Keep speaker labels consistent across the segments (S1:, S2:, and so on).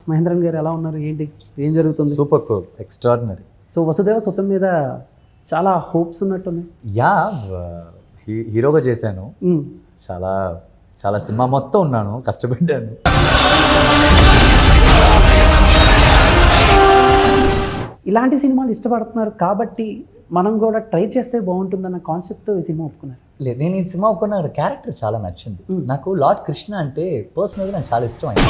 S1: మహేంద్రన్ గారు ఎలా ఉన్నారు, ఏంటి, ఏం జరుగుతుంది?
S2: Super cool, extraordinary.
S1: So Vasudeva Sutham మీద చాలా హోప్స్ ఉన్నట్టున్నాయి.
S2: యా, హీరోగా చేశాను.
S1: మ్మ్.
S2: చాలా చాలా సినిమా మొత్తం ఉన్నాను, కష్టపడ్డాను.
S1: ఇలాంటి సినిమాలు ఇష్టపడుతున్నారు కాబట్టి మనం కూడా ట్రై చేస్తే బాగుంటుందన్న కాన్సెప్ట్తో ఈ సినిమా ఒప్పుకున్నారు.
S2: లేదు, నేను ఈ సినిమా ఒప్పుకున్న క్యారెక్టర్ చాలా నచ్చింది నాకు. లార్డ్ కృష్ణ అంటే పర్సనల్గా నాకు చాలా ఇష్టం అయింది.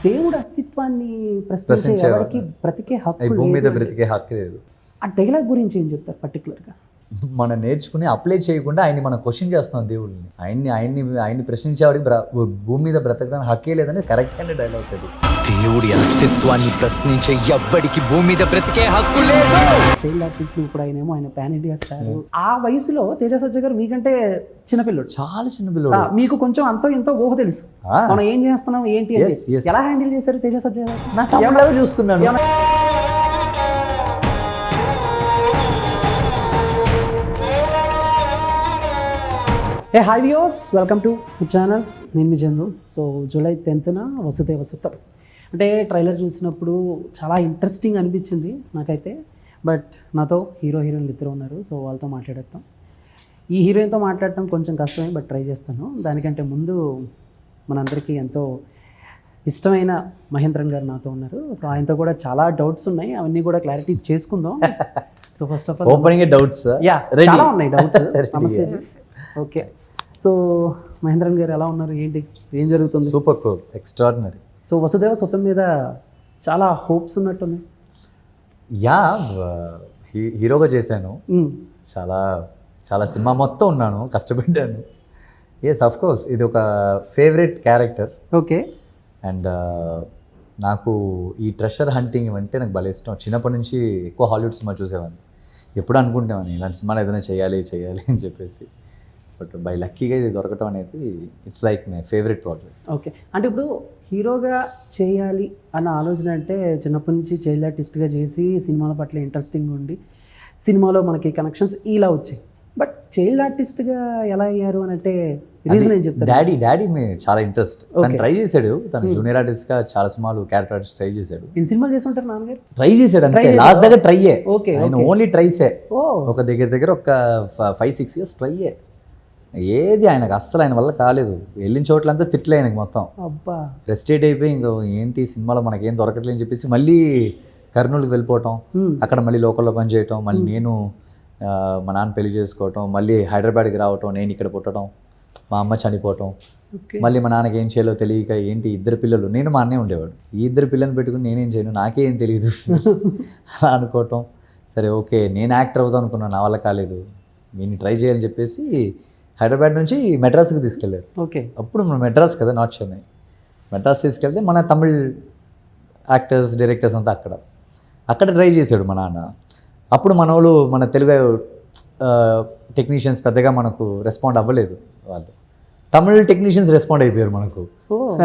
S1: దేవుడు అస్తిత్వాన్ని ప్రశ్నించే ఎవరికి బ్రతికే
S2: ఈ
S1: హక్కు
S2: భూమి మీద
S1: లేదు.
S2: బ్రతికే హక్కు లేదు.
S1: ఆ డైలాగ్ గురించి ఏం చెప్తారు పర్టికులర్గా?
S2: మనం నేర్చుకుని అప్లై చేయకుండా ఆయన్ని మనం క్వశ్చన్ చేస్తున్నాం దేవుడిని. ఆయన్ని ప్రశ్నించేవాడికి భూమి మీద బ్రతకడానికి హక్కే లేదని కరెక్ట్ అయిన డైలాగ్ అది.
S3: దేవుడి అస్తిత్వాన్ని ప్రశ్నించే ఎవ్వడికి భూమి మీద బ్రతికే హక్కు లేదు.
S1: చైల్డ్ ఆర్టిస్ట్ ఇప్పుడు ఆయన పాన్ ఇండియా స్టార్. ఆ వయసులో తేజ సజ్జ గారు మీకంటే చిన్నపిల్లడు,
S2: చాలా చిన్న పిల్లడు.
S1: మీకు కొంచెం అంతో ఎంతో ఊహ తెలుసు మనం ఏం చేస్తున్నాం ఏంటి అని.
S2: Yes, yes.
S1: ఎలా హ్యాండిల్ చేశారు తేజ సజ్జ గారు?
S2: నా తమ్ముళ్ళగా చూసుకున్నాను.
S1: Hey hi viewers, welcome to channel. నేను మీ చందు. సో జూలై 10న వసుదేవ సుతం అంటే ట్రైలర్ చూసినప్పుడు చాలా ఇంట్రెస్టింగ్ అనిపించింది నాకైతే. బట్ నాతో హీరోయిన్లు ఇద్దరు ఉన్నారు, సో వాళ్ళతో మాట్లాడేద్దాం. ఈ హీరోయిన్తో మాట్లాడటం కొంచెం కష్టమే, బట్ ట్రై చేస్తాను. దానికంటే ముందు మనందరికీ ఎంతో ఇష్టమైన మహేంద్రన్ గారు నాతో ఉన్నారు. సో ఆయనతో కూడా చాలా డౌట్స్ ఉన్నాయి, అవన్నీ కూడా క్లారిటీ చేసుకుందాం. So first of all
S2: opening doubts
S1: yeah చాలా ఉన్నాయి డౌట్స్. నమస్తే. ఓకే, సో మహేంద్రన్ గారు ఎలా ఉన్నారు, ఏంటి, ఏం జరుగుతుంది?
S2: Super cool, extraordinary.
S1: So Vasudeva Sutham మీద చాలా హోప్స్ ఉన్నట్టున్నాయి.
S2: యా, హీరోగా చేశాను.
S1: మ్మ్.
S2: చాలా చాలా సినిమా మొత్తం ఉన్నాను, కష్టపడ్డాను. ఎస్, అఫ్ కోర్స్ ఇది ఒక ఫేవరెట్ క్యారెక్టర్.
S1: ఓకే.
S2: అండ్ నాకు ఈ ట్రెషర్ హంటింగ్ అంటే నాకు భలే ఇష్టం. చిన్నప్పటి నుంచి ఎక్కువ హాలీవుడ్ సినిమా చూసేవాడిని. ఎప్పుడు అనుకుంటామని ఇలాంటి సినిమాలు ఏదైనా చేయాలి అని చెప్పేసి. బట్ బై లక్కీగా ఇది దొరకటం అనేది it's like my favourite project.
S1: Okay, అంటే ఇప్పుడు హీరోగా చేయాలి అన్న ఆలోచన అంటే చిన్నప్పటి నుంచి చైల్డ్ ఆర్టిస్ట్గా చేసి సినిమాల పట్ల ఇంట్రెస్టింగ్ ఉండి సినిమాలో మనకి కనెక్షన్స్ ఇలా వచ్చాయి. బట్ చైల్డ్ ఆర్టిస్ట్గా ఎలా అయ్యారు అని అంటే రీజన్ ఏం చెప్తారు?
S2: డాడీ మీ చాలా ఇంట్రెస్ట్. తను ట్రై చేశాడు, తను జూనియర్ ఆర్టిస్ట్గా చాలా సినిమాలు క్యారెక్టర్ ఆర్టిస్ట్ ట్రై చేశాడు.
S1: నేను సినిమాలు చేసి ఉంటారు నాన్నగారు.
S2: ట్రై చేశాడు అంతే, లాస్ట్ దగ్గర ట్రైయే.
S1: ఓకే,
S2: ఆయన ఓన్లీ ట్రైసే.
S1: ఓ
S2: ఒక దగ్గర ఒక 5-6 years ట్రైయే. ఏది ఆయనకు అస్సలు ఆయన వల్ల కాలేదు. వెళ్ళిన చోట్లంతా తిట్లే ఆయనకి మొత్తం.
S1: అబ్బా,
S2: ఫ్రస్ట్రేట్ అయిపోయి ఇంకో ఏంటి సినిమాలో మనకేం దొరకట్లేదని చెప్పేసి మళ్ళీ కర్నూలుకి వెళ్ళిపోవటం, అక్కడ మళ్ళీ లోకల్లో పని చేయటం, మళ్ళీ నేను మా నాన్న పెళ్లి చేసుకోవటం, మళ్ళీ హైదరాబాద్కి రావటం, నేను ఇక్కడ పుట్టడం, మా అమ్మ చనిపోవటం, మళ్ళీ మా నాన్నకి ఏం చేయాలో తెలియక ఏంటి ఇద్దరు పిల్లలు, నేను మా అన్నే ఉండేవాడు. ఈ ఇద్దరు పిల్లల్ని పెట్టుకుని నేనేం చేయను, నాకేం తెలియదు అలా అనుకోవటం. సరే ఓకే, నేను యాక్టర్ అవుతాను అనుకున్నాను, నా వల్ల కాలేదు, నేను ట్రై చేయాలని చెప్పేసి హైదరాబాద్ నుంచి మెడ్రాస్కి తీసుకెళ్ళారు.
S1: ఓకే,
S2: అప్పుడు మన మెడ్రాస్ కదా, నాట్ చెన్నై. మెడ్రాస్ తీసుకెళ్తే మన తమిళ్ యాక్టర్స్ డైరెక్టర్స్ అంతా అక్కడ ట్రై చేశాడు మా నాన్న. అప్పుడు మన వాళ్ళు, మన తెలుగు టెక్నీషియన్స్ పెద్దగా మనకు రెస్పాండ్ అవ్వలేదు. వాళ్ళు తమిళ్ టెక్నీషియన్స్ రెస్పాండ్ అయిపోయారు మనకు.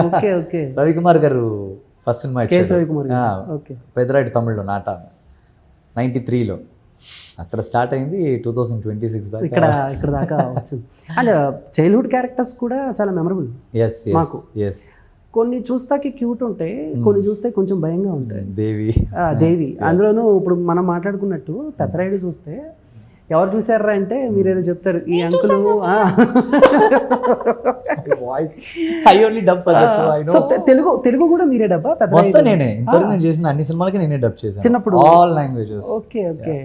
S1: Okay okay.
S2: రవికుమార్ గారు ఫస్ట్ సినిమా
S1: ఓకే,
S2: పెద్దరాయుడు తమిళ్లో నాట 93లో అక్కడ స్టార్ట్ అయింది. 2026 దాకా
S1: ఇక్కడ దాకా వచ్చింది. అండ్ చైల్డ్హుడ్ క్యారెక్టర్స్ కూడా చాలా మెమరబుల్. మాకు కొన్ని చూస్తాకి క్యూట్ ఉంటాయి, కొన్ని చూస్తే కొంచెం భయంగా ఉంటాయి. దేవి అందులోనూ ఇప్పుడు మనం మాట్లాడుకున్నట్టు పెద్దరాయుడు చూస్తే ఎవరు చూసారా అంటే మీరేదో చెప్తారు, ఈ అంకులు. తెలుగు కూడా మీరే డబ్బా?
S2: మొత్తం నేనే. ఇంతవరకు నేను చేసిన అన్ని సినిమాలకి నేనే డబ్ చేశాను,
S1: చిన్నప్పుడు
S2: all languages.
S1: Okay okay.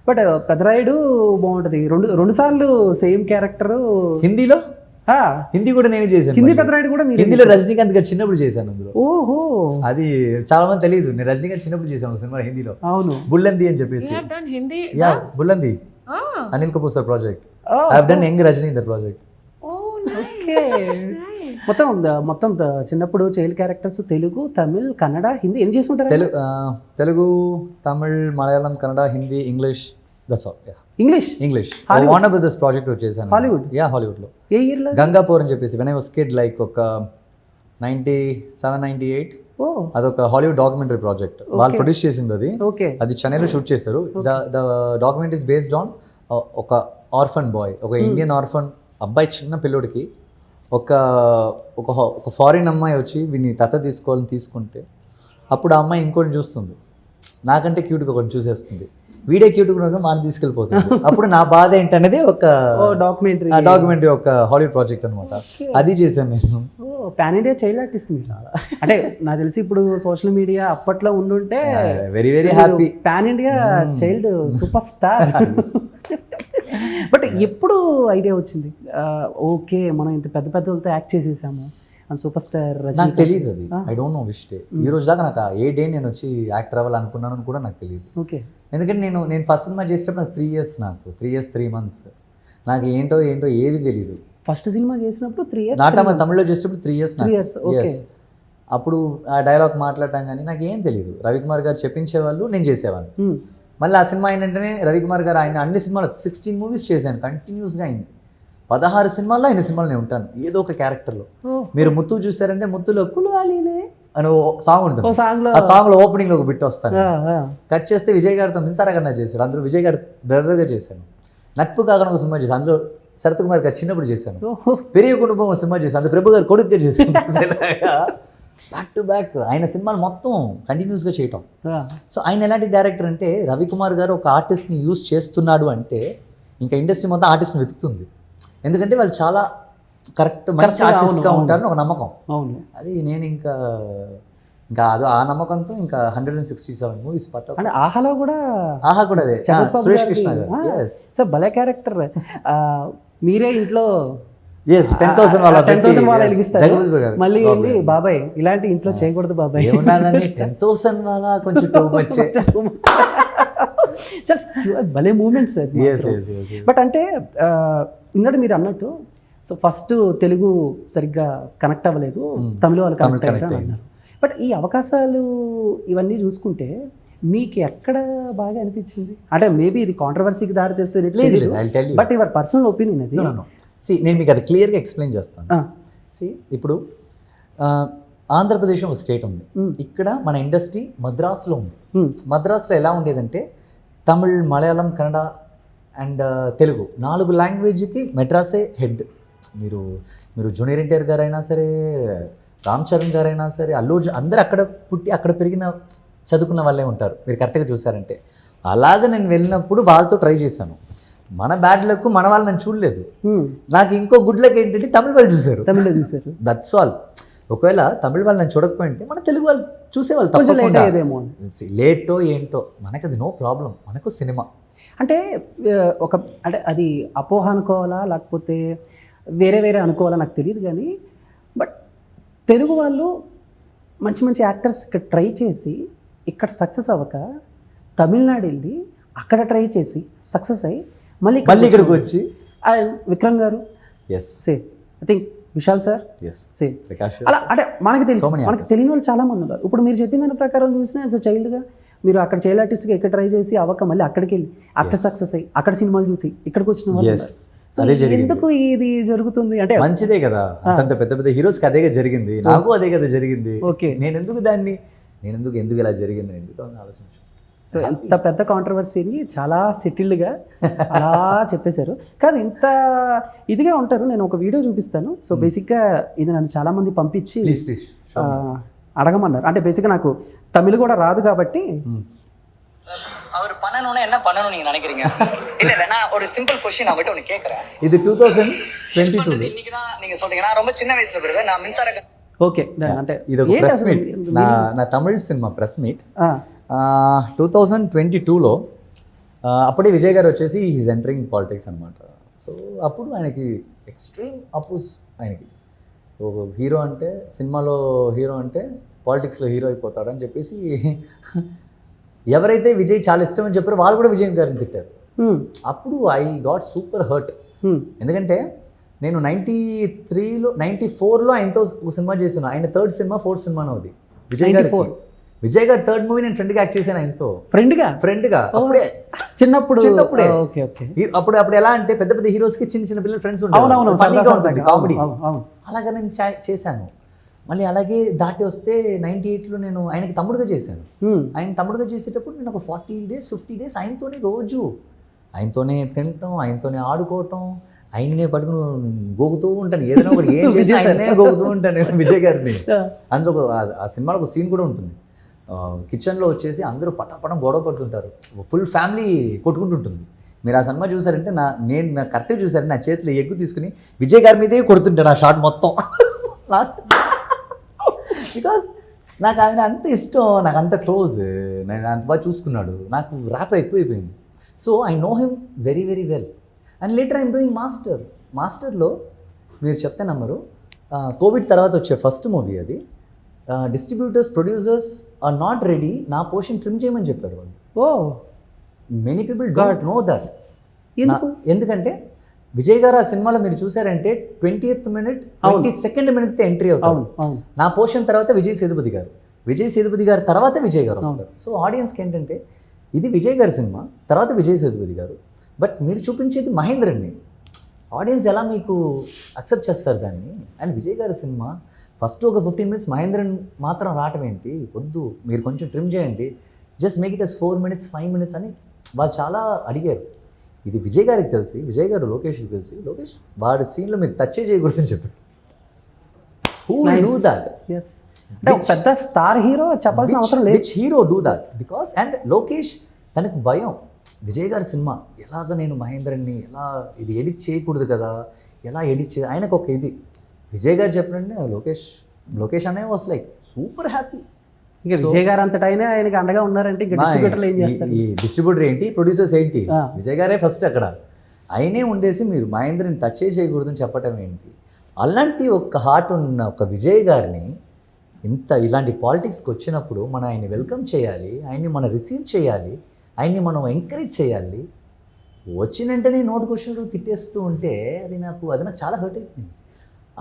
S1: But Peddarayudu బాగుంటది. రెండు సార్లు సేమ్ క్యారెక్టర్
S2: హిందీలో. హిందీ కూడా నేనే చేశాను.
S1: హిందీ పెద్దరాయుడు కూడా
S2: హిందీలో రజనీకాంత్ గారు చిన్నప్పుడు చేశాను అందులో.
S1: ఓహో,
S2: అది చాలా మంది తెలియదు, నేను రజనీకాంత్ చిన్నప్పుడు చేశాను సినిమా హిందీలో.
S1: అవును,
S2: బుల్లంది అని చెప్పేసి. Yeah, Bulandi, Anil Kapoor sir project. I have done young Rajini in that project.
S1: Okay. మొత్తం చిన్నప్పుడు చైల్డ్ క్యారెక్టర్స్ తెలుగు, తమిళ్, కన్నడ, హిందీ ఏం చేసుకుంటారు?
S2: Telugu, Tamil, Malayalam, Kannada, Hindi, English. That's all. English Warner Brothers project వచ్చేసాను. హాలీవుడ్ లో. ఏ ఇయర్ లో? గంగాపూర్ అని చెప్పేసి when I was kid, like ఒక 97-98. అదొక హాలీవుడ్ డాక్యుమెంటరీ ప్రాజెక్ట్, వాళ్ళు ప్రొడ్యూస్ చేసింది అది. అది చెన్నైలో షూట్ చేశారు. The document is based on ఒక ఆర్ఫన్ బాయ్, ఒక ఇండియన్ ఆర్ఫన్ అబ్బాయి, చిన్న పిల్లోడికి ఒక ఒక ఒక ఫారిన్ అమ్మాయి వచ్చి వీడిని తీసుకోవాలని తీసుకుంటే అప్పుడు ఆ అమ్మాయి ఇంకోటి చూస్తుంది, నాకంటే క్యూట్గా ఒకటి చూసేస్తుంది, వీడే క్యూట్గా మాని తీసుకెళ్ళిపోతుంది. అప్పుడు నా బాధ ఏంటనేది ఒక డాక్యుమెంటరీ, ఒక హాలీవుడ్ ప్రాజెక్ట్ అనమాట. అది చేశాను నేను.
S1: పాన్ ఇండియా చైల్డ్ ఆర్టిస్ట్ మీరు. అంటే నాకు తెలిసి ఇప్పుడు సోషల్ మీడియా అప్పట్లో ఉండుంటే
S2: very very happy.
S1: Pan India child super star. But ఎప్పుడు ఐడియా వచ్చింది ఓకే మనం ఇంత పెద్ద పెద్దలతో యాక్ట్ చేసేసాము అండ్ సూపర్ స్టార్?
S2: నాకు తెలియదు అది, I don't know which day. ఈ రోజు దాకా నాకు ఏ డే నేను వచ్చి యాక్టర్ అవ్వాలనుకున్నాను అని కూడా నాకు తెలియదు.
S1: ఓకే.
S2: ఎందుకంటే నేను ఫస్ట్ సినిమా చేసేటప్పుడు నాకు 3 years, నాకు 3 years 3 months, నాకు ఏంటో ఏది తెలియదు.
S1: ఫస్ట్ సినిమా చేసినప్పుడు 3 years,
S2: నాటమ్మ తమిళ్లో చేసేటప్పుడు 3 years.
S1: 3 years, okay.
S2: అప్పుడు ఆ డైలాగ్ మాట్లాడటం కానీ నాకు ఏం తెలియదు. రవికుమార్ గారు చెప్పించేవాళ్ళు, నేను చేసేవాళ్ళు. మళ్ళీ ఆ సినిమా ఏంటంటే రవికుమార్ గారు ఆయన అన్ని సినిమాలు 16 movies చేశాను కంటిన్యూస్గా. అయింది 16 సినిమాల్లో ఆయన సినిమాలు నేను ఉంటాను ఏదో ఒక క్యారెక్టర్లో. మీరు ముత్తు చూసారంటే ముత్తులో కులవాలిలే అని సాంగ్ ఉంటుంది, ఆ సాంగ్లో ఓపెనింగ్లో ఒక బిట్ వస్తాను. కట్ చేస్తే విజయ్ గారితో మిన్సారా కన్నా చేశారు, అందులో విజయ్ గారు బ్రదర్గా చేశాను. నట్పు కాకుండా ఒక సినిమా చేశాను, అందులో శరత్ కుమార్ గారు చిన్నప్పుడు చేశాను. పెరియ కుటుంబం ఒక సినిమా చేశాను, అందులో ప్రభు గారు కొడుకుగా చేశాను. బ్యాక్ టు బ్యాక్ ఆయన సినిమాలు మొత్తం కంటిన్యూస్గా చేయటం. సో ఆయన ఎలాంటి డైరెక్టర్ అంటే రవికుమార్ గారు ఒక ఆర్టిస్ట్ని యూజ్ చేస్తున్నాడు అంటే ఇంకా ఇండస్ట్రీ మొత్తం ఆర్టిస్ట్ని వెతుకుతుంది. ఎందుకంటే వాళ్ళు చాలా కరెక్ట్ మంచి ఆర్టిస్ట్గా ఉంటారని ఒక నమ్మకం. అది నేను ఇంకా అది ఆ నమ్మకంతో ఇంకా 167 movies పట్ట.
S1: అంటే ఆహాలో కూడా
S2: అదే సురేష్ కృష్ణ గారు.
S1: సార్ భలే క్యారెక్టర్. మీరే ఇంట్లో
S2: 10,000
S1: వాళ్ళ వెలిగిస్తారు, మళ్ళీ వెళ్ళి బాబాయ్ ఇలాంటి ఇంట్లో చేయకూడదు బాబాయ్.
S2: 10,000 వాళ్ళ కొంచెం టూ మచ్.
S1: భలే మూమెంట్స్ సార్. బట్ అంటే ఇందాక మీరు అన్నట్టు సో ఫస్ట్ తెలుగు సరిగ్గా కనెక్ట్ అవ్వలేదు, తమిళ వాళ్ళు కనెక్ట్ అన్నారు. బట్ ఈ అవకాశాలు ఇవన్నీ చూసుకుంటే మీకు ఎక్కడ బాగా అనిపించింది? అంటే మేబీ ఇది కాంట్రవర్సీకి దారి తెస్తే బట్ యువర్ పర్సనల్ ఒపీనియన్ అది.
S2: నేను మీకు అది క్లియర్గా ఎక్స్ప్లెయిన్ చేస్తాను. ఇప్పుడు ఆంధ్రప్రదేశ్ ఒక స్టేట్ ఉంది, ఇక్కడ మన ఇండస్ట్రీ మద్రాసులో ఉంది. మద్రాసులో ఎలా ఉండేదంటే తమిళ్, మలయాళం, కన్నడ అండ్ తెలుగు 4 లాంగ్వేజ్కి మెడ్రాసే హెడ్. మీరు జూనియర్ ఎన్టీఆర్ గారైనా సరే, రామ్ చరణ్ గారైనా సరే, అల్లు అర్జున్, అందరూ అక్కడ పుట్టి అక్కడ పెరిగిన చదువుకున్న వాళ్ళే ఉంటారు మీరు కరెక్ట్గా చూసారంటే. అలాగ నేను వెళ్ళినప్పుడు వాళ్ళతో ట్రై చేశాను. మన బ్యాడ్ లక్ మన వాళ్ళు నన్ను చూడలేదు, నాకు ఇంకో గుడ్ లక్ ఏంటంటే తమిళ వాళ్ళు చూశారు. That's all. ఒకవేళ తమిళ వాళ్ళు నన్ను చూడకపోయింటే మన తెలుగు వాళ్ళు చూసేవాళ్ళు తప్పకుండా. లేటో ఏంటో మనకు అది నో ప్రాబ్లం, మనకు సినిమా
S1: అంటే అంటే అది అపోహ అనుకోవాలా లేకపోతే వేరే అనుకోవాలా నాకు తెలియదు కానీ, బట్ తెలుగు వాళ్ళు మంచి మంచి యాక్టర్స్ ఇక్కడ ట్రై చేసి ఇక్కడ సక్సెస్ అవ్వక తమిళనాడు వెళ్ళి అక్కడ ట్రై చేసి సక్సెస్ అయ్యి మళ్ళీ
S2: ఇక్కడికి వచ్చి
S1: విక్రమ్ గారు same, I think Vishal sir same, అలా అంటే మనకి తెలుసు, మనకి తెలియని వాళ్ళు చాలా మంది ఉన్నారు. ఇప్పుడు మీరు చెప్పిన దాని ప్రకారం చూసినా యాజ్ అ చైల్డ్గా మీరు అక్కడ చైల్డ్ ఆర్టిస్ట్గా ఇక్కడ ట్రై చేసి అవ్వక మళ్ళీ అక్కడికి వెళ్ళి అక్కడ సక్సెస్ అయ్యి అక్కడ సినిమాలు చూసి ఇక్కడికి వచ్చిన వాళ్ళు. సో ఎందుకు ఇది జరుగుతుంది అంటే
S2: మంచిదే కదా, అంత పెద్ద పెద్ద హీరోస్కి అదేగా జరిగింది, నాకు అదే కదా జరిగింది. ఓకే, నేను ఎందుకు ఇలా జరిగింది ఎందుకు ఆలోచించు.
S1: సో ఇంత పెద్ద కాంట్రవర్సీని చాలా సెటిల్డ్గా అలా చెప్పేశారు. కాదు ఇంత ఇదిగా ఉంటారు. నేను ఒక వీడియో చూపిస్తాను. సో బేసిక్గా ఇది నన్ను చాలామంది పంపించి అడగమన్నారు. అంటే బేసిక్గా నాకు తమిళ్ కూడా రాదు కాబట్టి
S4: அவர் பண்ணணும்னா என்ன பண்ணணும் நீங்க நினைக்கிறீங்க? இல்ல நான் ஒரு சிம்பிள் क्वेश्चन அவங்கட்ட ஒன்னு கேக்குறேன்.
S2: இது 2022
S4: இன்னைக்கு தான் நீங்க சொல்றீங்க. நான் ரொம்ப சின்ன வயசுல பிறகு நான் மின்சார
S1: ఓకే అంటే
S2: ఇది ఒక ప్రెస్ మీట్, నా తమిళ్ సినిమా ప్రెస్ మీట్ 2022లో. అప్పుడే విజయ్ గారు వచ్చేసి హీస్ ఎంటరింగ్ పాలిటిక్స్ అనమాట. సో అప్పుడు ఆయనకి ఎక్స్ట్రీమ్ అపోజ్. ఆయనకి హీరో అంటే సినిమాలో హీరో అంటే పాలిటిక్స్లో హీరో అయిపోతాడని చెప్పేసి ఎవరైతే విజయ్ చాలా ఇష్టం అని చెప్పారో వాళ్ళు కూడా విజయ్ గారిని తిట్టారు. అప్పుడు ఐ గాట్ సూపర్ హర్ట్. ఎందుకంటే నేను 94లో ఆయనతో ఒక సినిమా చేశాను. ఆయన 3rd సినిమా 4th సినిమానో అది విజయ్ గారి 3rd మూవీ నేను ఫ్రెండ్గా యాక్ట్ చేశాను ఆయనతో. ఫ్రెండ్గా అప్పుడే చిన్నప్పుడే. అప్పుడు ఎలా అంటే పెద్ద పెద్ద హీరోస్కి చిన్న పిల్లలు ఫ్రెండ్స్ ఉంటారు, ఫన్నీగా ఉంటుంది కామెడీ. అలాగా నేను చేశాను. మళ్ళీ అలాగే దాటి వస్తే 98లో నేను ఆయనకి తమ్ముడుగా చేశాను. ఆయన తమ్ముడుగా చేసేటప్పుడు నేను ఒక 40 days 50 days ఆయనతోనే, రోజు ఆయనతోనే తినటం, ఆయనతోనే ఆడుకోవటం. ఆయన్నే పట్టుకుని గోగుతూ ఉంటాను, ఏదైనా ఒకటి ఏం చేసి ఆయన్నే గోగుతూ ఉంటాను నేను విజయ్ గారిని. అందులో ఆ సినిమాలో ఒక సీన్ కూడా ఉంటుంది, కిచెన్లో వచ్చేసి అందరూ పటపటం గొడవ పడుతుంటారు, ఫుల్ ఫ్యామిలీ కొట్టుకుంటుంటుంది. మీరు ఆ సినిమా చూసారంటే నా కరెక్ట్గా చూసారంటే నా చేతిలో ఎగ్గు తీసుకుని విజయ్ గారి మీదే కొడుతుంటాను ఆ షాట్ మొత్తం. బికాస్ నాకు ఆయన అంత ఇష్టం, నాకు అంత క్లోజ్, నేను అంత బాగా చూసుకున్నాడు, నాకు ర్యాప్ ఎక్కువైపోయింది. So I know him very very well. And later I'm doing మాస్టర్లో మీరు చెప్తే నమ్మరు, కోవిడ్ తర్వాత వచ్చే ఫస్ట్ మూవీ అది. Distributors producers are not ready నా పోర్షన్ ట్రిమ్ చేయమని చెప్పారు వాళ్ళు.
S1: Oh
S2: many people don't know that. ఎందుకంటే విజయ్ గారు ఆ సినిమాలో మీరు చూసారంటే 20th minute 22nd minute entry అవుతారు. నా పోర్షన్ తర్వాత విజయ్ సేతుపతి గారు తర్వాత విజయ్ గారు వస్తారు. సో ఆడియన్స్కి ఏంటంటే ఇది విజయ్ గారి సినిమా, తర్వాత విజయ్ సేతుపతి గారు, బట్ మీరు చూపించేది మహేంద్రన్ని. ఆడియన్స్ ఎలా మీకు అక్సెప్ట్ చేస్తారు దాన్ని? అండ్ విజయ్ గారి సినిమా ఫస్ట్ ఒక 15 minutes మహేంద్రన్ మాత్రం రావటం ఏంటి, వద్దు మీరు కొంచెం ట్రిమ్ చేయండి, just make it as 4 minutes 5 minutes అని వాళ్ళు చాలా అడిగారు. ఇది విజయ్ గారికి తెలిసి, విజయ్ గారు లోకేష్కి తెలిసి, లోకేష్ వాడి సీన్లో మీరు టచ్ చేయకూడదని చెప్పారు. Who will do that?
S1: అంటే ఒక పెద్ద స్టార్ హీరో చెప్పాల్సిన అవసరం లేదు.
S2: Which hero do that? Because and Lokesh తనకు భయం, విజయ్ గారి సినిమా ఎలాగ నేను మహేంద్రన్ని ఎలా ఇది ఎడిట్ చేయకూడదు కదా, ఎలా ఎడిట్ చేయ, ఆయనకు ఒక ఇది విజయ్ గారు చెప్పినట్టే లోకేష్ అనే వాస్ లైక్ సూపర్ హ్యాపీ.
S1: ఇంకా విజయ్ గారు అంతటైనా ఆయనకి అండగా ఉన్నారంటే ఇంకా డిస్ట్రిబ్యూటర్లు ఏం చేస్తారు?
S2: ఈ డిస్ట్రిబ్యూటర్ ఏంటి, ప్రొడ్యూసర్స్ ఏంటి, విజయ్ గారే ఫస్ట్ అక్కడ. ఆయనే ఉండేసి మీరు మహేంద్రని టచ్ చేయకూడదని చెప్పటం ఏంటి? అలాంటి ఒక హార్ట్ ఉన్న ఒక విజయ్ గారిని ఇలాంటి పాలిటిక్స్కి వచ్చినప్పుడు మనం ఆయన్ని వెల్కమ్ చేయాలి, ఆయన్ని మనం రిసీవ్ చేయాలి, ఆయన్ని మనం ఎంకరేజ్ చేయాలి. వచ్చిన వెంటనే నోటికొచ్చినట్టు తిట్టేస్తూ ఉంటే అది నాకు చాలా హర్ట్ అయిపోయింది.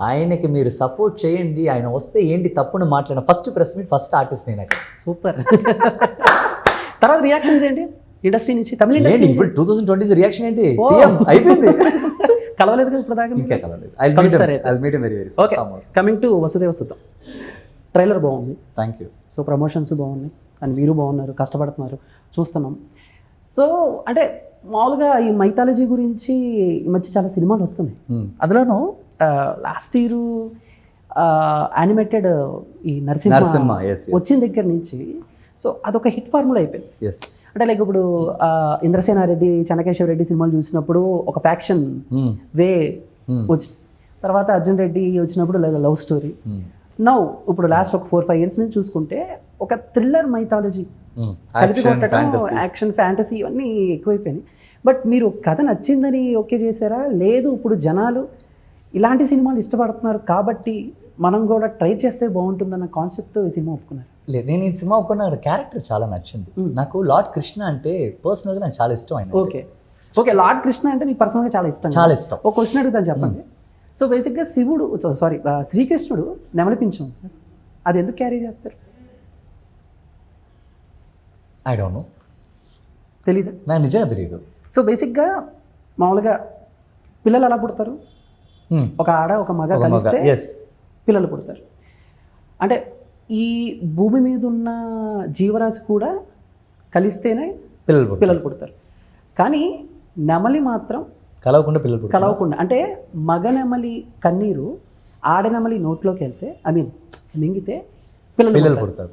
S2: ఆయనకి మీరు సపోర్ట్ చేయండి, ఆయన వస్తే ఏంటి తప్పును మాట్లాడిన first press meet, first artist నేను అక్కడ.
S1: సూపర్. తర్వాత రియాక్షన్స్ ఏంటి ఇండస్ట్రీ నుంచి, తమిళ ఇండస్ట్రీ?
S2: ఇప్పుడు 2020 రియాక్షన్ ఏంటి, సీఎం అయిపోయింది.
S1: కలవలేదు కదా ఇప్పుడు దాకా?
S2: ఇంకా కలవలేదు.
S1: Okay, coming to Vasudeva Sutham, trailer బాగుంది.
S2: Thank you.
S1: సో ప్రమోషన్స్ బాగున్నాయి అండ్ మీరు బాగున్నారు, కష్టపడుతున్నారు, చూస్తున్నాం. సో అంటే మామూలుగా ఈ మైథాలజీ గురించి ఈ మధ్య చాలా సినిమాలు వస్తున్నాయి. అందులోనూ లాస్ట్ ఇయర్ యానిమేటెడ్ ఈ నరసింహ వచ్చిన దగ్గర నుంచి సో అదొక హిట్ ఫార్ములా అయిపోయింది. అంటే లైక్ ఇప్పుడు ఇంద్రసేనారెడ్డి, చెన్నకేశవ రెడ్డి సినిమాలు చూసినప్పుడు ఒక ఫ్యాక్షన్ వే వచ్చి, తర్వాత అర్జున్ రెడ్డి వచ్చినప్పుడు లవ్ స్టోరీ, నౌ ఇప్పుడు లాస్ట్ ఒక 4-5 years నుంచి చూసుకుంటే ఒక థ్రిల్లర్ మైథాలజీ కలిపి కొట్టడం, యాక్షన్ ఫ్యాంటసీ ఇవన్నీ ఎక్కువైపోయినాయి. బట్ మీరు కథ నచ్చిందని ఓకే చేశారా, లేదు ఇప్పుడు జనాలు ఇలాంటి సినిమాలు ఇష్టపడుతున్నారు కాబట్టి మనం కూడా ట్రై చేస్తే బాగుంటుందన్న కాన్సెప్ట్తో ఈ సినిమా ఒప్పుకున్నారు?
S2: లేదు, నేను ఈ సినిమా ఒప్పుకున్న క్యారెక్టర్ చాలా నచ్చింది నాకు. లార్డ్ కృష్ణ అంటే పర్సనల్గా నాకు చాలా ఇష్టం ఆయన.
S1: ఓకే, లార్డ్ కృష్ణ అంటే మీకు పర్సనల్గా చాలా ఇష్టం. ఒక క్వశ్చన్ అడుగుతాను చెప్పండి. సో బేసిక్గా శ్రీకృష్ణుడు నెమలిపించం, అది ఎందుకు క్యారీ చేస్తారు?
S2: ఐ డోంట్ నో,
S1: తెలీదు,
S2: నాకు నిజంగా తెలియదు.
S1: సో బేసిక్గా మామూలుగా పిల్లలు ఎలా పుడతారు, ఒక ఆడ ఒక మగ కలిస్తే పిల్లలు పుడతారు. అంటే ఈ భూమి మీద ఉన్న జీవరాశి కూడా కలిస్తేనే పిల్లలు పుడతారు. కానీ నెమలి మాత్రం కలవకుండా, అంటే మగ నెమలి కన్నీరు ఆడనెమలి నోట్లోకి వెళ్తే మింగితే పిల్లలు పుడతారు.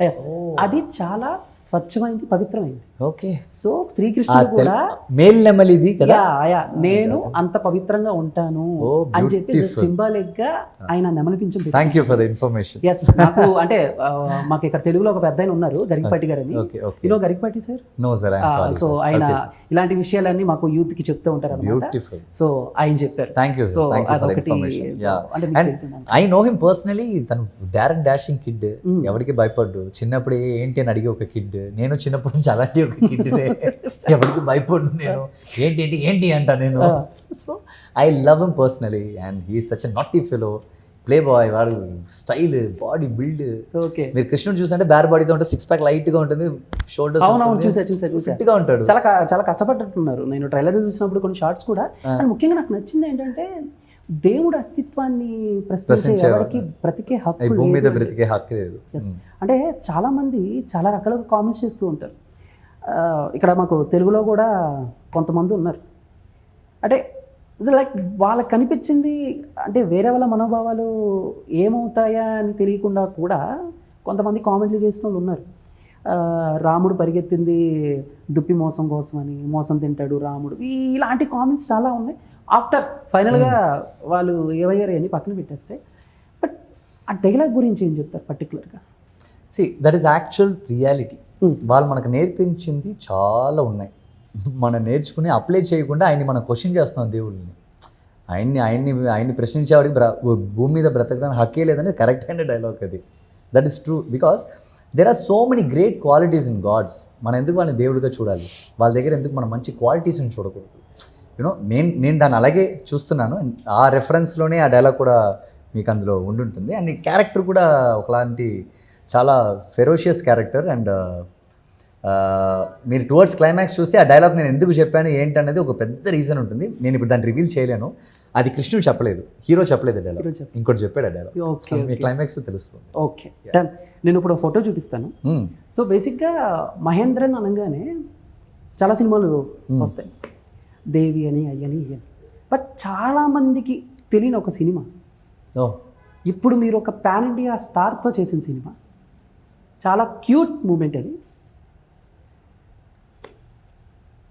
S1: అది చాలా స్వచ్ఛమైంది, పవిత్రమైంది.
S2: ఓకే,
S1: సో శ్రీకృష్ణుడు కూడా
S2: మేల్ నెమలిది కదా,
S1: నేను అంత పవిత్రంగా ఉంటాను అని చెప్పి సింబాలిక్ గా ఆయన నెమలిపించం.
S2: Thank you for the information.
S1: Yes, నాకు అంటే మాకు ఇక్కడ తెలుగులో ఒక పెద్ద ఆయన ఉన్నారు, గరికపాటి గారు అని. You know Garikapati sir?
S2: No sir, I am sorry.
S1: So ఆయన ఇలాంటి విషయాలన్నీ మాకు యూత్ కి చెప్తూ ఉంటారు అన్నమాట. సో ఆయన చెప్పారు.
S2: Thank you sir, thank you for the information. I know him personally. తను డారెన్ డాషింగ్ కిడ్, ఎవరికి భయపడ్డు. చిన్నప్పుడు ఏంటి అని అడిగే ఒక కిడ్. నేను చిన్నప్పటి నుంచి అలాంటి ఒక కిడ్, ఎవరికి భయపడ్డు. నేను ఏంటి అంటా నేను. So I love him personally and he is such a naughty fellow, play boy. వాడు స్టైల్, బాడీ బిల్డ్.
S1: ఓకే,
S2: మీరు కృష్ణుడు చూసంటే బేర్ బాడీతో ఉంటుంది, 6 pack లైట్ గా ఉంటుంది, షోల్డర్స్ ఫిట్ గా ఉంటాడు.
S1: చాలా కష్టపడుతున్నారు. నేను ట్రైలర్ చూసినప్పుడు కొన్ని షార్ట్స్ కూడా. అండ్ ముఖ్యంగా నాకు నచ్చింది ఏంటంటే దేవుడు అస్తిత్వాన్ని ప్రశ్నించే ఎవరికి బ్రతికే హక్కు,
S2: భూమి మీద బ్రతికే హక్కు లేదు.
S1: అంటే చాలా మంది చాలా రకాలుగా కామెంట్స్ చేస్తూ ఉంటారు. ఇక్కడ మాకు తెలుగులో కూడా కొంతమంది ఉన్నారు. అంటే అసలు లైక్ వాళ్ళకి కనిపించింది అంటే వేరే వాళ్ళ మనోభావాలు ఏమవుతాయా అని తెలియకుండా కూడా కొంతమంది కామెంట్లు చేసిన వాళ్ళు ఉన్నారు. రాముడు పరిగెత్తింది దుప్పి మోసం కోసం అని, మోసం తింటాడు రాముడు, ఇలాంటి కామెంట్స్ చాలా ఉన్నాయి. ఆఫ్టర్ ఫైనల్గా వాళ్ళు ఏమయ్యారు అని పక్కన పెట్టేస్తే, బట్ ఆ డైలాగ్ గురించి ఏం చెప్తారు పర్టికులర్గా?
S2: That is actual reality. వాళ్ళు మనకు నేర్పించింది చాలా ఉన్నాయి, మనం నేర్చుకుని అప్లై చేయకుండా ఆయన్ని మనం క్వశ్చన్ చేస్తున్నాం దేవుళ్ళని. ఆయన్ని ప్రశ్నించేవాడికి భూమి మీద బ్రతకడానికి హక్కే లేదని కరెక్ట్ అయిన డైలాగ్ అది. That is true, because there are so many great qualities in gods. మనం ఎందుకు వాళ్ళని దేవుడిగా చూడాలి? వాళ్ళ దగ్గర ఎందుకు మనం మంచి క్వాలిటీస్ని చూడకూడదు? యూనో నేను దాన్ని అలాగే చూస్తున్నాను. ఆ రెఫరెన్స్లోనే ఆ డైలాగ్ కూడా మీకు అందులో ఉండుంటుంది. అండ్ ఈ క్యారెక్టర్ కూడా ఒకలాంటి చాలా ఫెరోషియస్ క్యారెక్టర్. అండ్ మీరు టువర్డ్స్ క్లైమాక్స్ చూస్తే ఆ డైలాగ్ నేను ఎందుకు చెప్పాను ఏంటనేది ఒక పెద్ద రీజన్ ఉంటుంది. నేను ఇప్పుడు దాన్ని రివీల్ చేయలేను. అది కృష్ణుడు చెప్పలేదు, హీరో చెప్పలేదు డైలాగ్, ఇంకోటి చెప్పాడు ఆ డైలాగ్. మీ క్లైమాక్స్ తెలుస్తుంది.
S1: Okay done. నేను ఇప్పుడు ఫోటో చూపిస్తాను. సో బేసిక్గా మహేంద్రన్ అనగానే చాలా సినిమాలు వస్తాయి, దేవి అని అయ్యని ఇయ్యని. బట్ చాలామందికి తెలియని ఒక సినిమా ఇప్పుడు మీరు ఒక పాన్ ఇండియా స్టార్తో చేసిన సినిమా, చాలా క్యూట్ మూమెంట్ అది.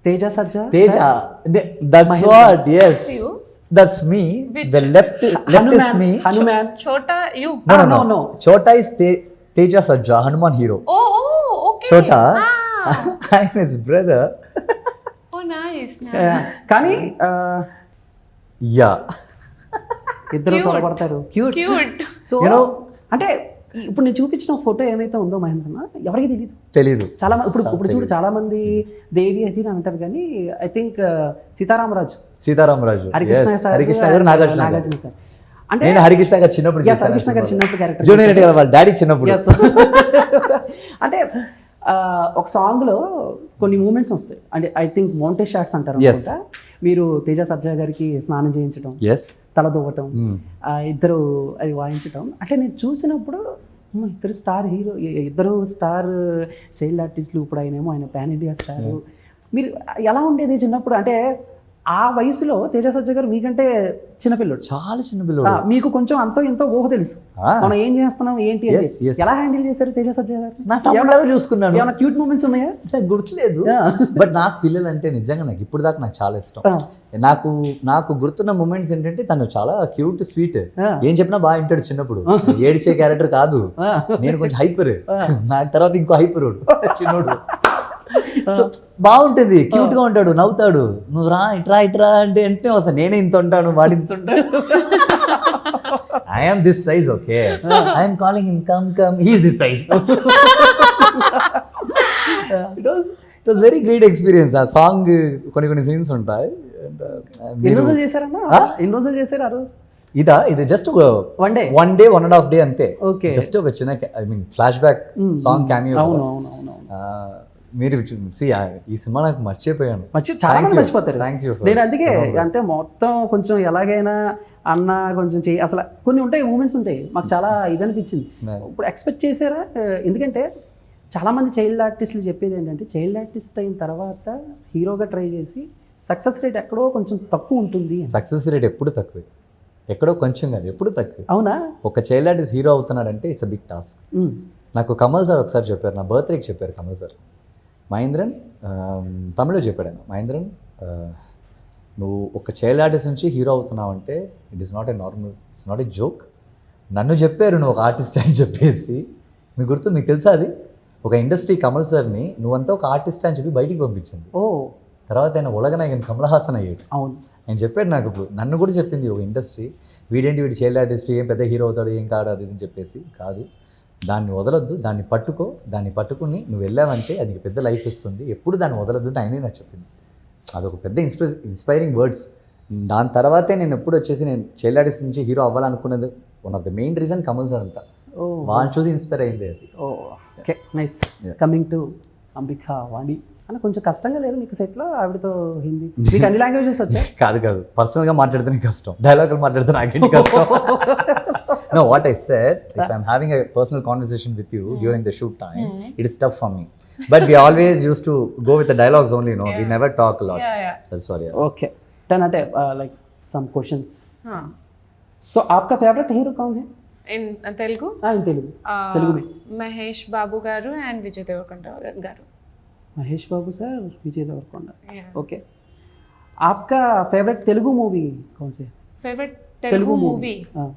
S1: తేజ సజ్జా.
S2: Teja, that's what, yes, that's me. The left is me.
S1: Hanuman.
S5: Chota, you.
S2: No. Chota is Teja Sajja, Hanuman hero.
S5: Oh, okay.
S2: Chota, I'm his brother.
S5: Oh, nice.
S1: కానీ
S2: Yeah.
S1: ఇద్దరు తోడబడతారు. Cute. So అంటే ఇప్పుడు నేను చూపించిన photo ఏమైతే ఉందో మహేంద్రన్న, ఎవరికి తెలియదు. చాలా ఇప్పుడు చూడు, చాలా మంది దేవి అది అంటారు, కానీ ఐ థింక్ సీతారామరాజు హరికృష్ణ గారు, నాగార్జున సార్. అంటే
S2: నేను హరికృష్ణ గారు చిన్నప్పుడు
S1: క్యారెక్టర్,
S2: జూనియర్ ఎన్టీఆర్ వాళ్ళ డాడీ చిన్నప్పుడు.
S1: అంటే ఒక సాంగ్లో కొన్ని మూమెంట్స్ వస్తాయి, అంటే ఐ థింక్ మౌంటేజ్ షాట్స్ అంటారు. మీరు తేజ సజ్జా గారికి స్నానం చేయించడం, తల దువ్వటం, ఇద్దరు అది వాయించడం. అంటే నేను చూసినప్పుడు ఇద్దరు స్టార్ హీరో, ఇద్దరు స్టార్ చైల్డ్ ఆర్టిస్టులు. ఇప్పుడు ఆయన పాన్ ఇండియా స్టార్. మీరు ఎలా ఉండేది చిన్నప్పుడు? అంటే ఆ వయసులో తేజ సజ్జా గారు మీకంటే చిన్నపిల్లడు,
S2: చాలా చిన్నపిల్లడు.
S1: మీకు కొంచెం అంతో ఎంతో ఊహ తెలుసు, మనం ఏం చేస్తున్నాం ఏంటి అని. ఎలా హ్యాండిల్ చేశారు తేజ సజ్జా గారు?
S2: చూసుకున్నాను.
S1: ఏమైనా క్యూట్ మూమెంట్స్ ఉన్నాయా?
S2: గుర్తులేదు, బట్ నాకు పిల్లలు అంటే నిజంగా నాకు ఇప్పుడు దాకా నాకు చాలా ఇష్టం. నాకు గుర్తున్న మూమెంట్స్ ఏంటంటే తను చాలా క్యూట్, స్వీట్, ఏం చెప్పినా బాగా వింటాడు. చిన్నప్పుడు ఏడిచే క్యారెక్టర్ కాదు, నేను కొంచెం హైపర్, నాకు తర్వాత ఇంకో హైపర్ చిన్నోడు. సో బాగుంటుంది, క్యూట్ గా ఉంటాడు, నవ్వుతాడు. నువ్వు ఇట్రా అంటే వెంటనే వస్తాను. నేనే ఇంత ఉంటాను, వాడు ఇంత ఉంటాడు. I'm this size, okay, I'm calling him come, he is this size. It was very great experience. ఆ సాంగ్ కొన్ని సీన్స్ ఉంటాయి.
S1: ఎన్ని రోజులు చేశారు ఆ రోజు?
S2: ఇది జస్ట్ వన్ డే 1.5 day అంతే. జస్ట్ ఒక చిన్న I mean flash back song cameo. మీరు ఈ సినిమా నాకు మర్చిపోయాను.
S1: చాలా మంది మర్చిపోతారు.
S2: Thank you.
S1: నేను అందుకే అంటే మొత్తం కొంచెం ఎలాగైనా అన్న కొంచెం అసలు కొన్ని ఉంటాయి, మూమెంట్స్ ఉంటాయి, మాకు చాలా ఇది అనిపించింది. ఇప్పుడు ఎక్స్పెక్ట్ చేశారా? ఎందుకంటే చాలామంది చైల్డ్ ఆర్టిస్టులు చెప్పేది ఏంటంటే, చైల్డ్ ఆర్టిస్ట్ అయిన తర్వాత హీరోగా ట్రై చేసి సక్సెస్ రేట్ ఎక్కడో కొంచెం తక్కువ ఉంటుంది.
S2: సక్సెస్ రేట్ ఎప్పుడు తక్కువే, ఎక్కడో కొంచెం కాదు, ఎప్పుడు తక్కువ.
S1: అవునా?
S2: ఒక చైల్డ్ ఆర్టిస్ట్ హీరో అవుతున్నాడంటే ఇట్స్ అ బిగ్ టాస్క్. నాకు కమల్ సార్ ఒకసారి చెప్పారు, నా బర్త్డేకి చెప్పారు కమల్ సార్. మహేంద్రన్, తమిళ్లో చెప్పాడు ఆయన, మహేంద్రన్ నువ్వు ఒక చైల్డ్ ఆర్టిస్ట్ నుంచి హీరో అవుతున్నావు అంటే it is not a joke. నన్ను చెప్పారు నువ్వు ఒక ఆర్టిస్ట్ అని చెప్పేసి. మీకు తెలుసా అది? ఒక ఇండస్ట్రీ కమల్ సార్ని నువ్వంతా ఒక ఆర్టిస్ట్ అని చెప్పి బయటికి పంపించింది. తర్వాత ఆయన ఉలగనాయకన్ కమల్ హాసన్ అయ్యాడు.
S1: అవును,
S2: ఆయన చెప్పాడు నాకు. ఇప్పుడు నన్ను కూడా చెప్పింది ఒక ఇండస్ట్రీ, వీడి చైల్డ్ ఆర్టిస్ట్ ఏం పెద్ద హీరో అవుతాడు, ఏం కాదు అది అని చెప్పేసి. కాదు, దాన్ని వదలొద్దు, దాన్ని పట్టుకుని నువ్వు వెళ్ళావంటే అది పెద్ద లైఫ్ ఇస్తుంది, ఎప్పుడు దాన్ని వదలొద్దు అని ఆయనే నాకు చెప్పింది. అదొక పెద్ద ఇన్స్పైరింగ్ వర్డ్స్. దాని తర్వాతే నేను ఎప్పుడు వచ్చేసి నేను చైల్డ్ ఆర్టిస్ట్ నుంచి హీరో అవ్వాలనుకున్నది one of the main reason Kamal sir అంతా. వాళ్ళని చూసి ఇన్స్పైర్ అయింది అది.
S1: Okay, nice. Coming to Ambika Vani అన్న, కొంచెం కష్టంగా లేదు మీకు సెట్లో ఆవిడతో హిందీ? మీకు అన్ని లాంగ్వేజెస్ వచ్చాయి?
S2: కాదు, పర్సనల్గా మాట్లాడితేనే కష్టం, డైలాగులు మాట్లాడితే నాకేంటి కష్టం. No, what I said, if I'm having a personal conversation with you during the shoot time, it is tough for me. But we always used to go with the dialogues only, no? We never talk a lot.
S5: Yeah.
S2: That's sorry.
S1: Okay. Then అంటే like some questions.
S5: हाँ
S1: So आपका favourite hero कौन है?
S5: in Telugu
S1: इन तेलुगु में
S5: Mahesh Babu garu and Vijay Deverakonda garu.
S1: Mahesh Babu sir, Vijay Deverakonda.
S5: Yeah.
S1: Okay. आपका favourite Telugu movie कौन से?
S5: Favorite Telugu movie
S1: हाँ.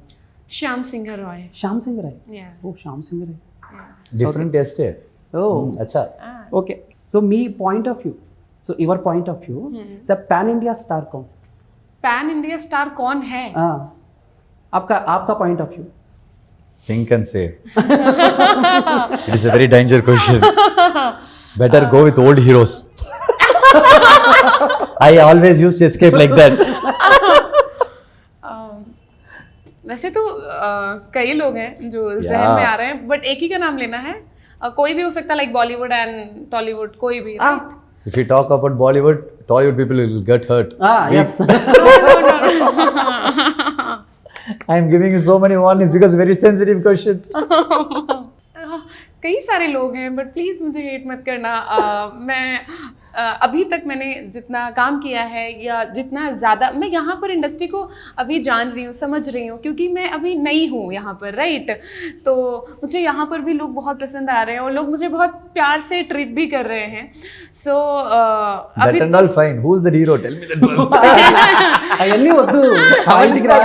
S5: Shyam Singh Roy.
S1: Shyam Singh Roy.
S5: Yeah.
S1: Oh Shyam Singh Roy.
S2: Different టేస్టే.
S1: ఓ
S2: అచ్చా.
S1: ఓకే. సో మీ point of view, so your point of view, sir pan India star कौन?
S5: Pan India star कौन है?
S1: हाँ, आपका point of view.
S2: Think and say. It is a very danger question. Better go with old heroes. I always use to escape like that.
S5: वैसे तो कई लोग हैं जो जहन में आ रहे हैं, बट एक ही का नाम लेना है. कोई भी हो सकता है, लाइक बॉलीवुड एंड टॉलीवुड, कोई भी. right?
S2: If you talk about Bollywood, Tollywood people will get hurt.
S1: Yes.
S2: I am giving you so many warnings because very sensitive question.
S5: कई सारे लोग हैं, बट प्लीज़ मुझे हेट मत करना. मैं अभी तक मैंने जितना काम किया है या जितना ज़्यादा मैं यहाँ पर इंडस्ट्री को अभी जान रही हूँ, समझ रही हूँ, क्योंकि मैं अभी नई हूँ यहाँ पर, राइट. तो मुझे यहाँ पर भी लोग बहुत पसंद आ रहे हैं और लोग मुझे बहुत प्यार से ट्रीट भी कर रहे हैं. सो
S2: That and all fine. Who's the hero? Tell me that first.
S1: అవన్నీ వద్దు. పాయింట్కి రా.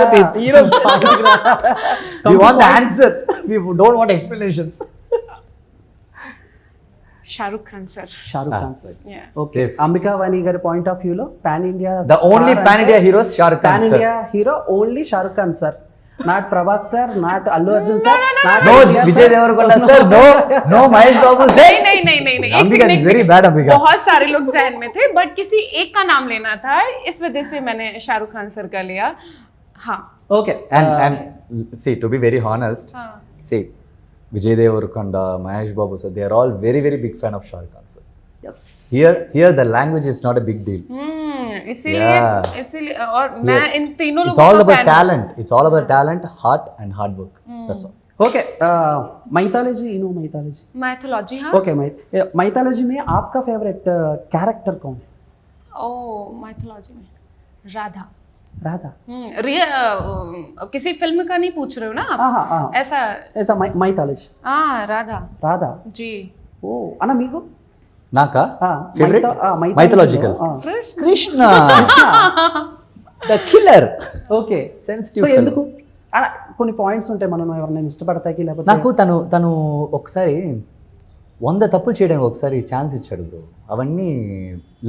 S2: Hero.
S1: పాయింట్కి రా.
S2: We want the answer. We don't want explanations.
S5: Shahrukh Khan sir.
S1: Shahrukh Khan sir.
S5: Yeah.
S1: Okay.
S2: Safe.
S1: Ambika Vani గారి పాయింట్ ఆఫ్ వ్యూలో pan India,
S2: The only pan India hero is Shah Rukh Khan,
S1: pan
S2: sir.
S1: India hero only Shahrukh Khan sir, not Prabhas sir, not Allu Arjun sir,
S2: No Vijay Deverakonda sir. No Mahesh Babu sir.
S5: नहीं एक
S2: Ambika
S5: second,
S2: is very bad, Ambika.
S5: बहुत सारे लोग जहन में थे, but किसी एक का नाम लेना था, इस वजह से मैंने शाहरुख खान सर का लिया. हाँ.
S1: Okay.
S2: And see, to be very honest,
S5: हाँ.
S2: see, Vijay Deverakonda, Mahesh Babu sir, they are all very very big fan of Shah Rukh Khan sir.
S1: yes.
S2: Here the language is not a big deal.
S5: इसीलिए और मैं इन तीनों
S2: It's
S5: लोगों
S2: all
S5: का
S2: about
S5: fan हूँ.
S2: talent. It's all about talent, heart and hard work. That's all.
S1: Okay. Mythology, you know mythology.
S5: Mythology. हाँ.
S1: Okay. Mythology में आपका फेवरेट कैरेक्टर कौन है?
S5: ओ माइथोलॉजी में राधा.
S1: राधा.
S5: किसी फिल्म का नहीं पूछ रहे हो ना आप?
S1: हाँ.
S5: ऐसा.
S1: ऐसा मैथोलॉजी.
S5: हाँ राधा.
S1: राधा.
S5: जी.
S1: ఓ అన్న మీకు?
S2: Naka?
S1: Ah,
S2: Favorite?
S1: mythology.
S2: Mythological.
S5: Krishna.
S2: Krishna. The killer.
S1: Okay.
S2: Sensitive
S1: so
S2: fellow.
S1: ఎందుకు అలా కొన్ని పాయింట్స్ ఉంటాయి, మనం ఎవరైనా ఇష్టపడతాకి లేకపోతే
S2: నాకు తను ఒకసారి 100 తప్పులు చేయడానికి ఒకసారి ఛాన్స్ ఇచ్చాడు బ్రో. అవన్నీ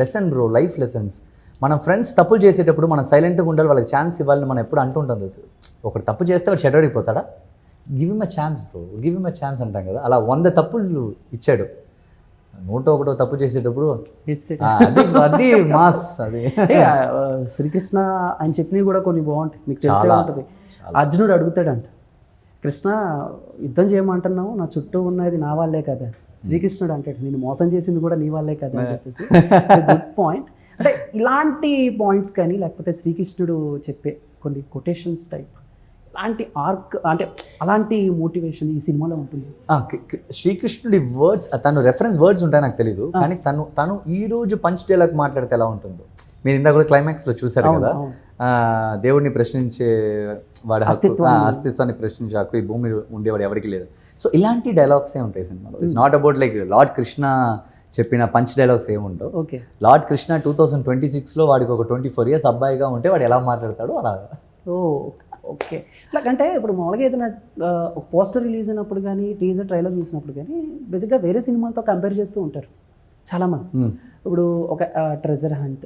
S2: లెసన్ బ్రో, లైఫ్ లెసన్స్. మనం ఫ్రెండ్స్ తప్పులు చేసేటప్పుడు మనం సైలెంట్గా ఉండాలి, వాళ్ళకి ఛాన్స్ ఇవ్వాలని మనం ఎప్పుడు అంటుంటాం తెలుసు. ఒకటి తప్పు చేస్తే వాడు చెడ్డడిపోతాడా, give him a chance bro, give him a chance అంటాం కదా. అలా 100 తప్పులు ఇచ్చాడు. 101 తప్పు చేసేటప్పుడు అది మాస్. అది
S1: శ్రీకృష్ణ అని చెప్పినవి కూడా కొన్ని బాగుంటాయి, మీకు తెలిసే
S2: చాలా,
S1: ఉంటుంది. అర్జునుడు అడుగుతాడంట, కృష్ణ యుద్ధం చేయమంటున్నావు, నా చుట్టూ ఉన్నది నా వాళ్ళే కదా. శ్రీకృష్ణుడు అంటాడు, నేను మోసం చేసింది కూడా నీ వాళ్ళే కదా అని చెప్పేసి. Good point. అంటే ఇలాంటి పాయింట్స్ కానీ లేకపోతే శ్రీకృష్ణుడు చెప్పే కొన్ని కొటేషన్స్ టైప్ అలాంటి ఆర్క్ అంటే అలాంటి మోటివేషన్ ఈ సినిమాలో ఉంటుంది.
S2: శ్రీకృష్ణుడి వర్డ్స్, తను రెఫరెన్స్ వర్డ్స్ ఉంటాయి నాకు తెలీదు, కానీ తను ఈ రోజు పంచ్ డైలాగ్ మాట్లాడితే ఎలా ఉంటుందో మీరు ఇందాక కూడా క్లైమాక్స్లో చూసారు కదా. దేవుడిని ప్రశ్నించే వాడి అస్తిత్వాన్ని ప్రశ్నించే హక్కు ఈ భూమి ఉండేవాడు ఎవరికి లేదు. సో ఇలాంటి డైలాగ్సే ఉంటాయి సినిమాలో. It's not about like lord Krishna చెప్పిన పంచ్ డైలాగ్స్ ఏముండవు.
S1: ఓకే.
S2: లార్డ్ కృష్ణ 2026లో వాడికి ఒక 24 years అబ్బాయిగా ఉంటే వాడు ఎలా మాట్లాడతాడో అలాగా.
S1: ఓ ఓకే. లైక్ అంటే ఇప్పుడు మామూలుగా ఏదైనా ఒక పోస్టర్ రిలీజ్ అయినప్పుడు కానీ టీజర్ ట్రైలర్ చూసినప్పుడు కానీ బేసిక్గా వేరే సినిమాలతో కంపేర్ చేస్తూ ఉంటారు చాలామంది. ఇప్పుడు ఒక ట్రెజర్ హంట్,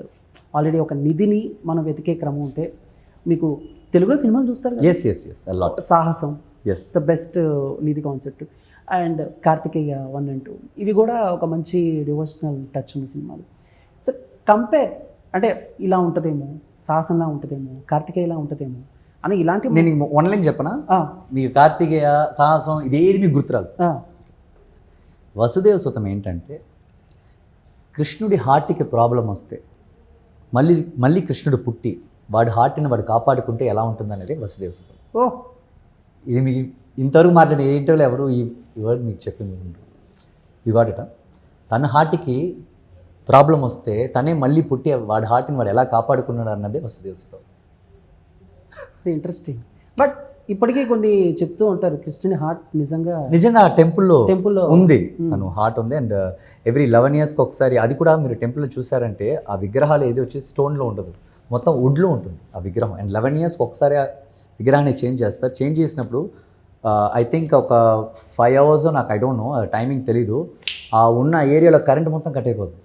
S1: ఆల్రెడీ ఒక నిధిని మనం వెతికే క్రమం ఉంటే మీకు తెలుగులో సినిమాలు చూస్తారు కదా.
S2: Yes lot.
S1: Sahasam,
S2: yes
S1: the best నిధి కాన్సెప్ట్. అండ్ కార్తికేయ 1 and 2 ఇవి కూడా ఒక మంచి డివోషనల్ టచ్ ఉన్న సినిమాలు. సో కంపేర్ అంటే ఇలా ఉంటుందేమో, సాహసంలా ఉంటుందేమో, కార్తికేయలా ఉంటుందేమో అని ఇలాంటి
S2: నేను వన్ లైన్ చెప్పనా, మీకు కార్తికేయ సాహసం ఇదేది మీకు గుర్తురాదు. వసుదేవ సుతం ఏంటంటే కృష్ణుడి హార్ట్కి ప్రాబ్లం వస్తే మళ్ళీ కృష్ణుడు పుట్టి వాడి హార్ట్ని వాడు కాపాడుకుంటే ఎలా ఉంటుందనేది వసుదేవ సుతం.
S1: ఓ
S2: ఇది మీకు ఇంతవరకు మాట్లాడిన ఏంటో ఎవరు ఈ వర్డ్ మీకు చెప్పింది యు గాట్ ఇట్. తన హార్ట్కి ప్రాబ్లం వస్తే తనే మళ్ళీ పుట్టి వాడి హార్ట్ని వాడు ఎలా కాపాడుకున్నాడు అన్నదే వసుదేవ సుతం.
S1: ఇంట్రెస్టింగ్. బట్ ఇప్పటికీ కొన్ని చెప్తూ ఉంటారు కృష్ణుని హార్ట్
S2: నిజంగా టెంపుల్లో
S1: టెంపుల్లో
S2: ఉంది, తను హార్ట్ ఉంది. అండ్ ఎవ్రీ 11 yearsకి ఒకసారి, అది కూడా మీరు టెంపుల్లో చూసారంటే ఆ విగ్రహాలు ఏది వచ్చి స్టోన్లో ఉండదు, మొత్తం వుడ్లో ఉంటుంది ఆ విగ్రహం. అండ్ 11 yearsకి ఒకసారి ఆ విగ్రహాన్ని చేంజ్ చేస్తారు. చేంజ్ చేసినప్పుడు ఐ థింక్ ఒక 5 hours నాకు ఐ డోంట్ నో, టైమింగ్ తెలీదు, ఆ ఉన్న ఏరియాలో కరెంట్ మొత్తం కట్ అయిపోతుంది.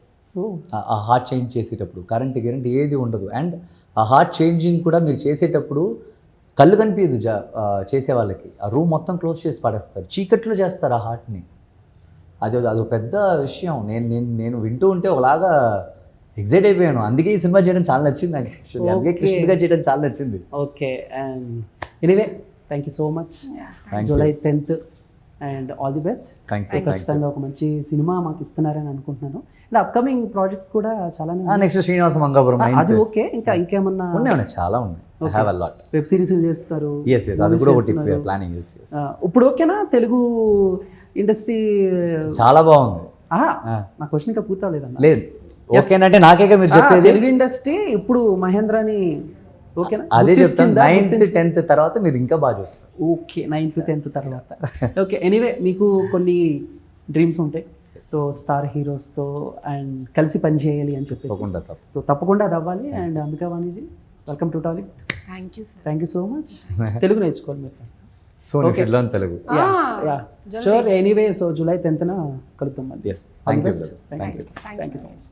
S2: ఆ హార్ట్ చేంజ్ చేసేటప్పుడు కరెంట్ ఏది ఉండదు. అండ్ ఆ హార్ట్ చేంజింగ్ కూడా మీరు చేసేటప్పుడు కళ్ళు కనిపించదు చేసే వాళ్ళకి, ఆ రూమ్ మొత్తం క్లోజ్ చేసి పడేస్తారు, చీకట్లో చేస్తారు ఆ హార్ట్ని. అదో పెద్ద విషయం. నేను వింటూ ఉంటే ఒకలాగా ఎగ్జైట్ అయిపోయాను. అందుకే ఈ సినిమా చేయడం చాలా నచ్చింది నాకు యాక్చువల్లీ, అందుకే కృష్ణుడిగా చేయడం చాలా నచ్చింది.
S1: Okay. And anyway thank you so much. July 10th and all the best.
S2: Thank you.
S1: ఖచ్చితంగా ఒక మంచి సినిమా మాకు ఇస్తున్నారని అనుకుంటున్నాను. అండ్ అప్కమింగ్ ప్రాజెక్ట్స్ కూడా చాలానే
S2: నెక్స్ట్ శ్రీనివాస మంగాపురం
S1: అది ఓకే. ఇంకేమన్నా
S2: ఉన్నాయి, చాలా ఉన్నాయి. I have a lot.
S1: Web series చేస్తారు.
S2: yes అది కూడా ఒకటి ప్లానింగ్.
S1: ఇప్పుడు ఓకేనా తెలుగు ఇండస్ట్రీ?
S2: చాలా బాగుంది.
S1: నా క్వశ్చన్ ఇంకా పూర్తి అవ్వలేదన్న.
S2: లేదు ఓకేనంటే నాకేగా మీరు చెప్పేది.
S1: తెలుగు ఇండస్ట్రీ ఇప్పుడు మహేంద్రని ఓకేనా?
S2: అదే చెప్తాను, 9th 10th తర్వాత మీరు ఇంకా బాగా చూస్తారు.
S1: ఓకే, 9th 10th తర్వాత. ఓకే. ఎనీవే మీకు కొన్ని డ్రీమ్స్ ఉంటాయి, సో స్టార్ హీరోస్తో అండ్ కలిసి పనిచేయాలి అని చెప్పేసి. సో తప్పకుండా అది అవ్వాలి. And Ambika Vaniji, welcome to Tollywood. Thank you so much. Telugu నేర్చుకోవాలి మీరు.
S2: సో నేను Telugu.
S1: Sure. Anyway so July 10th కలుద్దాం.
S2: Thank you so much.